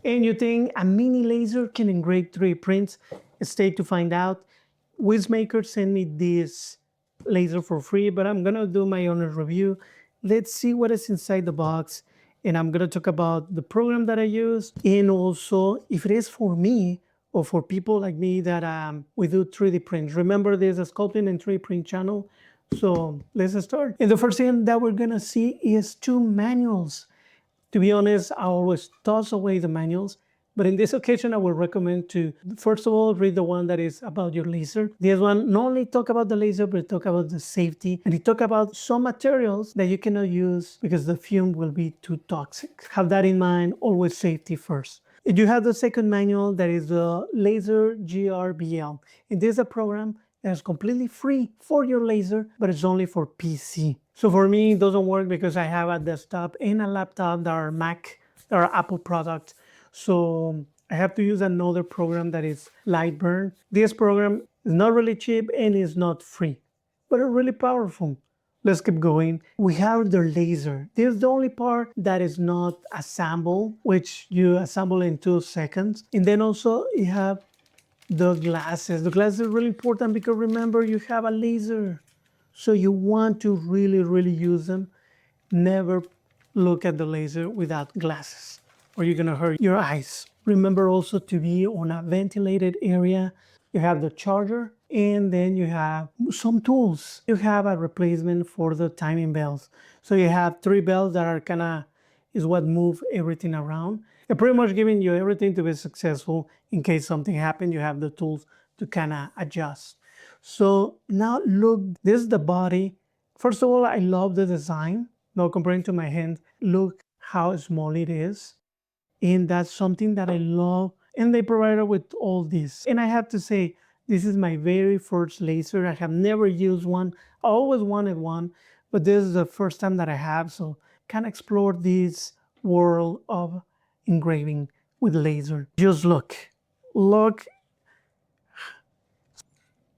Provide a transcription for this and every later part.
And you think a mini laser can engrave 3D prints? Stay to find out. Wizmaker sent me this laser for free, but I'm gonna do my own review. Let's see what is inside the box. And I'm gonna talk about the program that I use, and also if it is for me or for people like me that we do 3D prints. Remember, there's a sculpting and 3D print channel. So let's start. And the first thing that we're gonna see is 2 manuals. To be honest, I always toss away the manuals, but in this occasion, I would recommend to, first of all, read the one that is about your laser. This one not only talk about the laser, but talk about the safety, and it talk about some materials that you cannot use because the fume will be too toxic. Have that in mind, always safety first. And you have the second manual that is the Laser GRBL. And this is a program that is completely free for your laser, but it's only for PC. So for me, it doesn't work because I have a desktop and a laptop that are Mac, that are Apple products. So I have to use another program that is Lightburn. This program is not really cheap and is not free, but it's really powerful. Let's keep going. We have the laser. This is the only part that is not assembled, which you assemble in 2 seconds. And then also you have the glasses. The glasses are really important because remember, you have a laser. So you want to really use them. Never look at the laser without glasses or you're gonna hurt your eyes. Remember also to be on a ventilated area. You have the charger and then you have some tools. You have a replacement for the timing bells. So you have 3 bells that are is what move everything around. They're pretty much giving you everything to be successful. In case something happened, you have the tools to adjust. So now look, this is the body. First of all, I love the design. Now comparing to my hand, look how small it is. And that's something that I love. And they provided with all this. And I have to say, this is my very first laser. I have never used one. I always wanted one, but this is the first time that I have. So can explore this world of engraving with laser. Just look.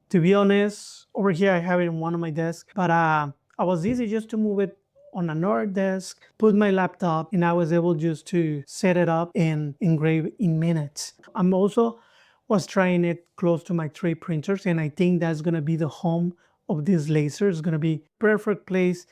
To be honest, over here I have it in one of my desks, but I was easy just to move it on another desk, put my laptop, and I was able just to set it up and engrave in minutes. I'm also was trying it close to my 3D printers, and I think that's gonna be the home of this laser. It's gonna be perfect place,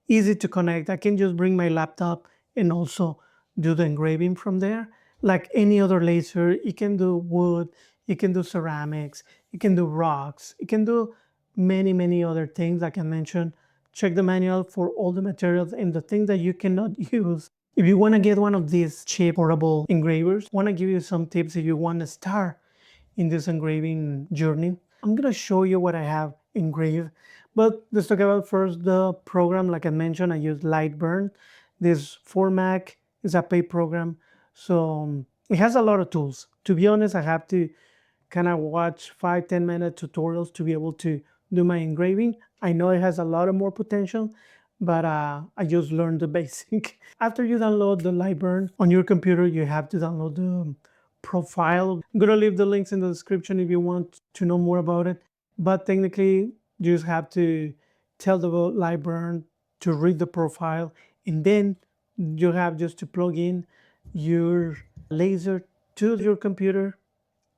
easy to connect. I can just bring my laptop and also do the engraving from there. Like any other laser, it can do wood, it can do ceramics, it can do rocks, it can do many other things like I mentioned. Check the manual for all the materials and the things that you cannot use. If you want to get one of these cheap portable engravers, I want to give you some tips if you want to start in this engraving journey. I'm going to show you what I have engraved, but let's talk about first the program. Like I mentioned, I use Lightburn. This for Mac is a paid program, so it has a lot of tools. To be honest, I have to watch 5-10 minute tutorials to be able to do my engraving. I know it has a lot of more potential, but I just learned the basic. After you download the Lightburn on your computer, you have to download the profile. I'm gonna leave the links in the description if you want to know more about it. But technically, you just have to tell the Lightburn to read the profile, and then you have just to plug in your laser to your computer,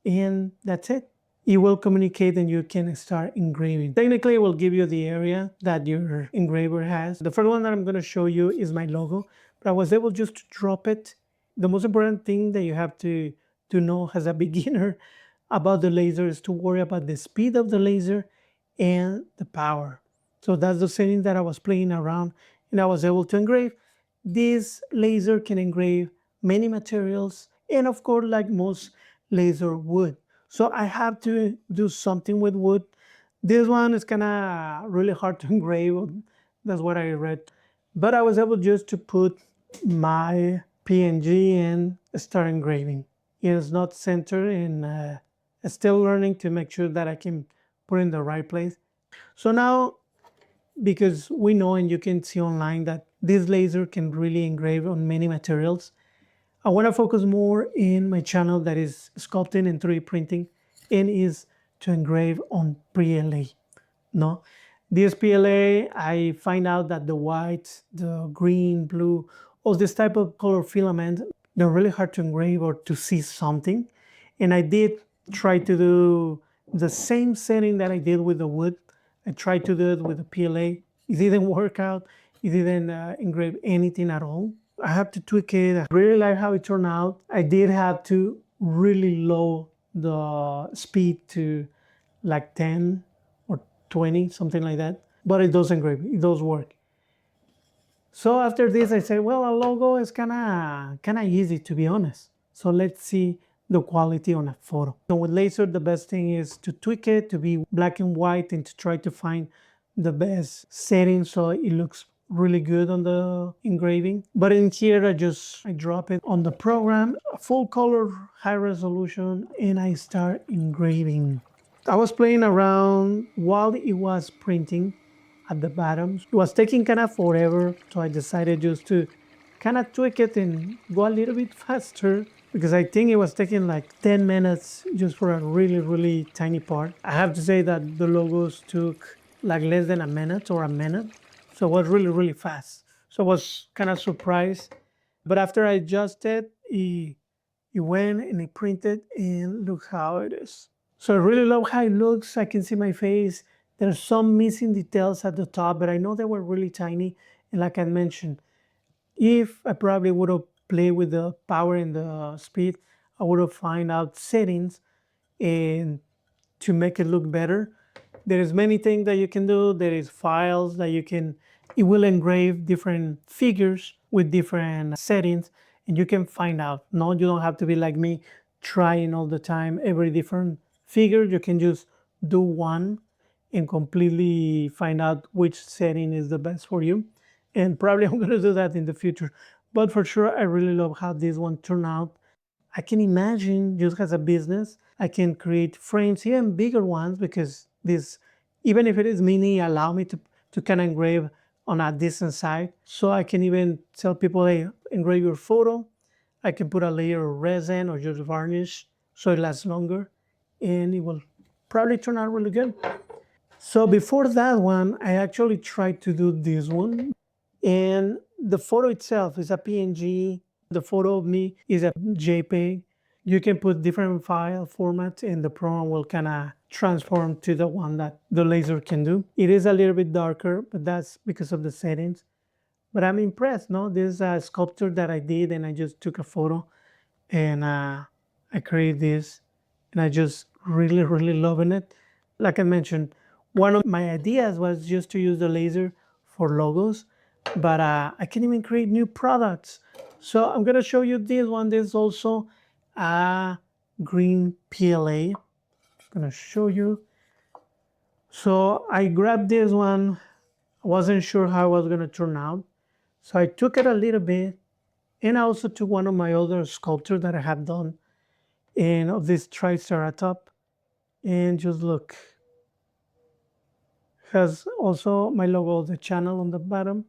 and that's it. It will communicate and you can start engraving. Technically, it will give you the area that your engraver has. The first one that I'm going to show you is my logo, but I was able just to drop it. The most important thing that you have to know as a beginner about the laser is to worry about the speed of the laser and the power. So that's the setting that I was playing around and I was able to engrave. This laser can engrave many materials and of course, like most laser wood. So I have to do something with wood. This one is really hard to engrave. That's what I read. But I was able just to put my PNG and start engraving. It is not centered and still learning to make sure that I can put it in the right place. So now, because we know and you can see online that this laser can really engrave on many materials, I want to focus more in my channel that is sculpting and 3D printing and is to engrave on PLA. No, this PLA, I find out that the white, the green, blue, all this type of color filament they're really hard to engrave or to see something. And I did try to do the same setting that I did with the wood. I tried to do it with the PLA. It didn't work out. It didn't engrave anything at all. I have to tweak it. I really like how it turned out. I did have to really low the speed to like 10 or 20, something like that. But it does engrave. It does work. So after this, I said, well, a logo is kind of easy, to be honest. So let's see the quality on a photo. So with laser, the best thing is to tweak it to be black and white and to try to find the best setting so it looks really good on the engraving. But in here, I drop it on the program, full color, high resolution, and I start engraving. I was playing around while it was printing at the bottom. It was taking kind of forever, so I decided just to kind of tweak it and go a little bit faster because I think it was taking like 10 minutes just for a really, really tiny part. I have to say that the logos took like less than a minute or a minute, so it was really, really fast. So I was kind of surprised. But after I adjusted, it went and it printed, and look how it is. So I really love how it looks. I can see my face. There's some missing details at the top, but I know they were really tiny. And like I mentioned, if I probably would have played with the power and the speed, I would have found out settings and to make it look better. There is many things that you can do. There is files that you can, it will engrave different figures with different settings, and you can find out. No, you don't have to be like me trying all the time every different figure. You can just do one and completely find out which setting is the best for you. And probably I'm going to do that in the future. But for sure, I really love how this one turned out. I can imagine just as a business, I can create frames, even bigger ones, because this, even if it is mini, allow me to kind of engrave on a decent side. So I can even tell people, hey, engrave your photo. I can put a layer of resin or just varnish so it lasts longer, and it will probably turn out really good. So before that one, I actually tried to do this one. And the photo itself is a PNG. The photo of me is a JPEG. You can put different file formats and the program will kind of transform to the one that the laser can do. It is a little bit darker, but that's because of the settings. But I'm impressed, no? This is a sculpture that I did and I just took a photo and I created this and I just really, really loving it. Like I mentioned, one of my ideas was just to use the laser for logos, but I can even create new products. So I'm gonna show you this one. This is also a green PLA. I'm gonna show you. So I grabbed this one. I wasn't sure how it was gonna turn out. So I took it a little bit, and I also took one of my other sculptures that I have done and of this triceratop, and just look, has also my logo of the channel on the bottom.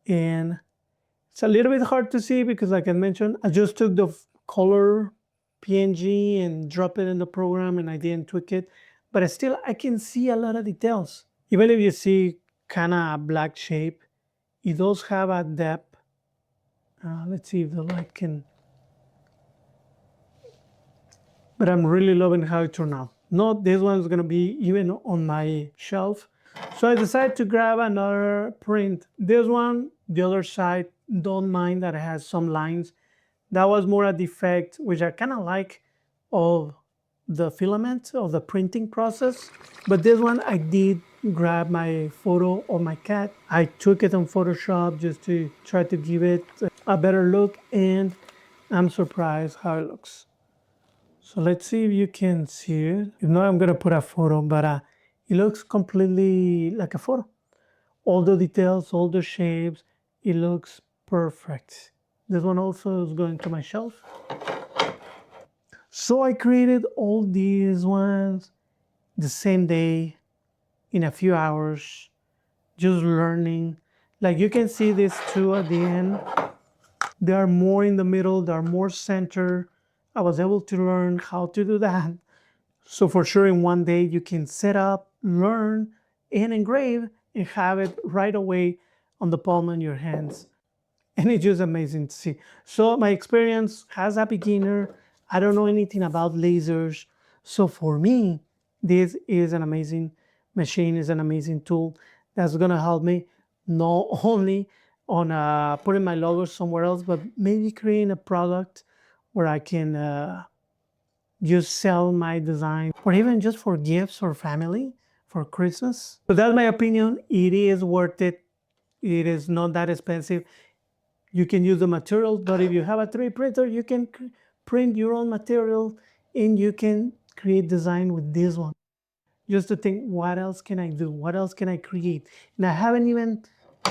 And it's a little bit hard to see because like I mentioned, I just took the color PNG and dropped it in the program and I didn't tweak it, but I can see a lot of details. Even if you see kind of a black shape, it does have a depth. Let's see if the light can, but I'm really loving how it turned out. No, this one's gonna be even on my shelf. So I decided to grab another print. This one, the other side, don't mind that it has some lines. That was more a defect, which I kind of like, of the filament of the printing process. But this one, I did grab my photo of my cat. I took it on Photoshop just to try to give it a better look, and I'm surprised how it looks. So let's see if you can see it. If not, I'm gonna put a photo, but it looks completely like a photo. All the details, all the shapes, it looks perfect. This one also is going to my shelf. So I created all these ones the same day in a few hours, just learning. Like you can see these two at the end. They are more in the middle, they are more center. I was able to learn how to do that. So for sure in one day you can set up, learn, and engrave and have it right away on the palm of your hands. and it's just amazing to see. So my experience as a beginner, I don't know anything about lasers. So for me, this is an amazing machine, is an amazing tool that's gonna help me not only on putting my logo somewhere else, but maybe creating a product where I can just sell my design, or even just for gifts or family for Christmas. So that's my opinion. It is worth it. It is not that expensive. You can use the materials, but if you have a 3D printer, you can print your own material and you can create design with this one. Just to think, what else can I do? What else can I create? And I haven't even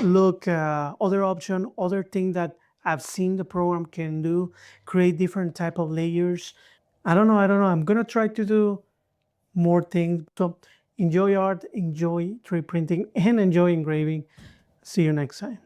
looked other option, other thing that I've seen the program can do, create different type of layers. I don't know. I'm gonna try to do more things. So enjoy art, enjoy 3D printing, and enjoy engraving. See you next time.